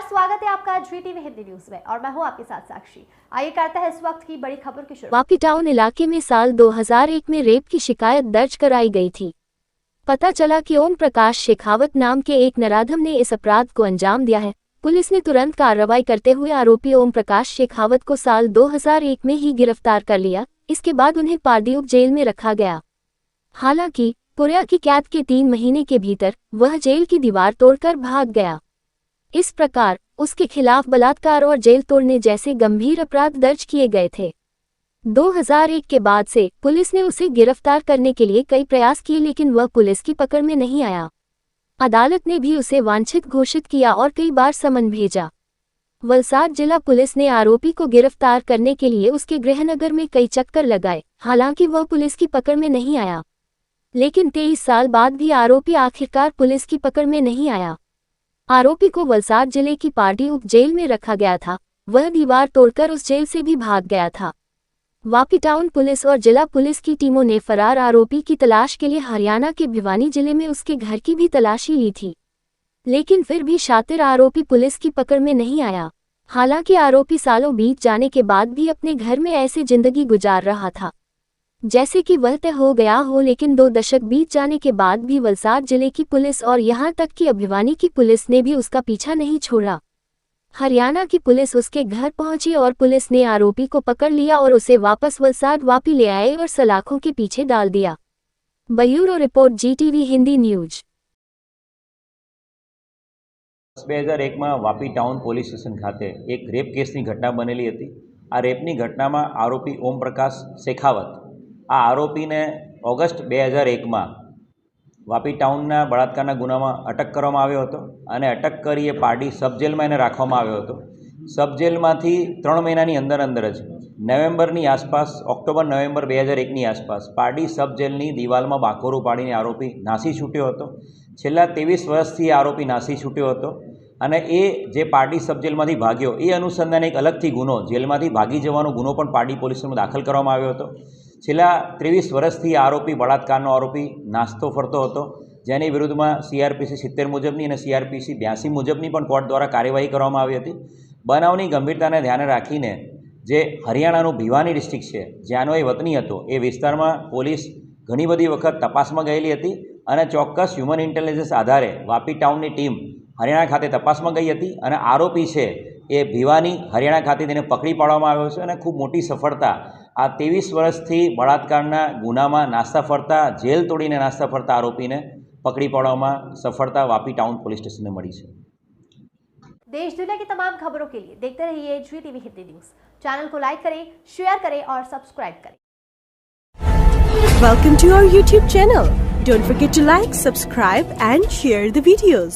स्वागत है आपका GTV हिंदी न्यूज में और मैं हूं आपके साथ साक्षी। आइए करते हैं इस वक्त की बड़ी खबर की शुरुआत। वापी टाउन इलाके में साल 2001 में रेप की शिकायत दर्ज कराई गई थी। पता चला कि ओम प्रकाश शेखावत नाम के एक नराधम ने इस अपराध को अंजाम दिया है। पुलिस ने तुरंत कार्रवाई करते हुए आरोपी ओम प्रकाश शेखावत को साल 2001 में ही गिरफ्तार कर लिया। इसके बाद उन्हें पारदीप जेल में रखा गया। हालांकि पुरिया की कैद के 3 महीने के भीतर वह जेल की दीवार तोड़कर भाग गया। इस प्रकार उसके खिलाफ बलात्कार और जेल तोड़ने जैसे गंभीर अपराध दर्ज किए गए थे। 2001 के बाद से पुलिस ने उसे गिरफ्तार करने के लिए कई प्रयास किए, लेकिन वह पुलिस की पकड़ में नहीं आया। अदालत ने भी उसे वांछित घोषित किया और कई बार समन भेजा। वलसाड जिला पुलिस ने आरोपी को गिरफ्तार करने के लिए उसके गृहनगर में कई चक्कर लगाए, हालांकि वह पुलिस की पकड़ में नहीं आया। लेकिन 23 साल बाद भी आरोपी आखिरकार पुलिस की पकड़ में नहीं आया। आरोपी को वलसाड जिले की पारदीप जेल में रखा गया था। वह दीवार तोड़कर उस जेल से भी भाग गया था। वापी टाउन पुलिस और जिला पुलिस की टीमों ने फरार आरोपी की तलाश के लिए हरियाणा के भिवानी जिले में उसके घर की भी तलाशी ली थी, लेकिन फिर भी शातिर आरोपी पुलिस की पकड़ में नहीं आया। हालांकि आरोपी सालों बीत जाने के बाद भी अपने घर में ऐसे जिंदगी गुजार रहा था जैसे कि वह तय हो गया हो, लेकिन 2 दशक बीत जाने के बाद भी वलसाड जिले की पुलिस और यहां तक कि भिवानी की पुलिस ने भी उसका पीछा नहीं छोड़ा। हरियाणा की पुलिस उसके घर पहुंची और पुलिस ने आरोपी को पकड़ लिया और उसे वापस वलसाड वापी ले आए और सलाखों के पीछे डाल दिया। Bureau report GTV Hindi news. 2001 में वापी टाउन पोलीस स्टेशन खाते एक रेप केसनी घटना बनेली हती। आ रेपनी घटनामां आरोपी ओम प्रकाश शेखावत आ आरोपीने ऑगस्ट 2001 में वापी टाउनना बलात्कारना गुनामां अटक करवामां આવ્યો હતો અને અટક કરી એ પારડી सब जेलमां એને રાખવામાં આવ્યો હતો। सब जेलमांथी 3 મહિનાની અંદર જ નવેમ્બરની આસપાસ ઓક્ટોબર નવેમ્બર 2001ની આસપાસ પારડી सब જેલની દિવાલમાં બાકોરું પાડીને આરોપી નાસી છૂટ્યો હતો। છેલ્લા 23 વર્ષથી આરોપી નાસી છૂટ્યો હતો અને એ જે પારડી सब જેલમાંથી ભાગ્યો એ અનુસંધાને એક અલગથી ગુનો જેલમાંથી ભાગી જવાનો ગુનો પણ પારડી પોલીસમાં દાખલ કરવામાં આવ્યો હતો। છેલ્લા 23 વર્ષથી આરોપી બળાત્કારનો આરોપી નાસ્તો ફરતો હતો, જેની વિરુદ્ધમાં CRPC 70 મુજબની અને CRPC 82 મુજબની પણ કોર્ટ દ્વારા કાર્યવાહી કરવામાં આવી હતી। બનાવની ગંભીરતાને ધ્યાને રાખીને જે હરિયાણાનું ભિવાની ડિસ્ટ્રિક્ટ છે જ્યાંનો એ વતની હતો એ વિસ્તારમાં પોલીસ ઘણી બધી વખત તપાસમાં ગયેલી હતી અને ચોક્કસ હ્યુમન ઇન્ટેલિજન્સ આધારે વાપી ટાઉનની ટીમ હરિયાણા ખાતે તપાસમાં ગઈ હતી અને આરોપી છે એ ભિવાની હરિયાણા ખાતે તેને પકડી પાડવામાં આવ્યો છે અને ખૂબ મોટી સફળતા આ 23 વર્ષથી બળાત્કારના ગુનામાં નાસ્તા ફરતા જેલ તોડીને નાસ્તા ફરતા આરોપીને પકડી પાડવામાં સફળતા વાપી टाउन पुलिस स्टेशन ने मળી છે। देश दुनिया की तमाम खबरों के लिए देखते रहिए GTV हिंदी न्यूज। चैनल को लाइक करें, शेयर करें और सब्सक्राइब करें। Welcome to our YouTube channel. Don't forget to like, subscribe and share the videos.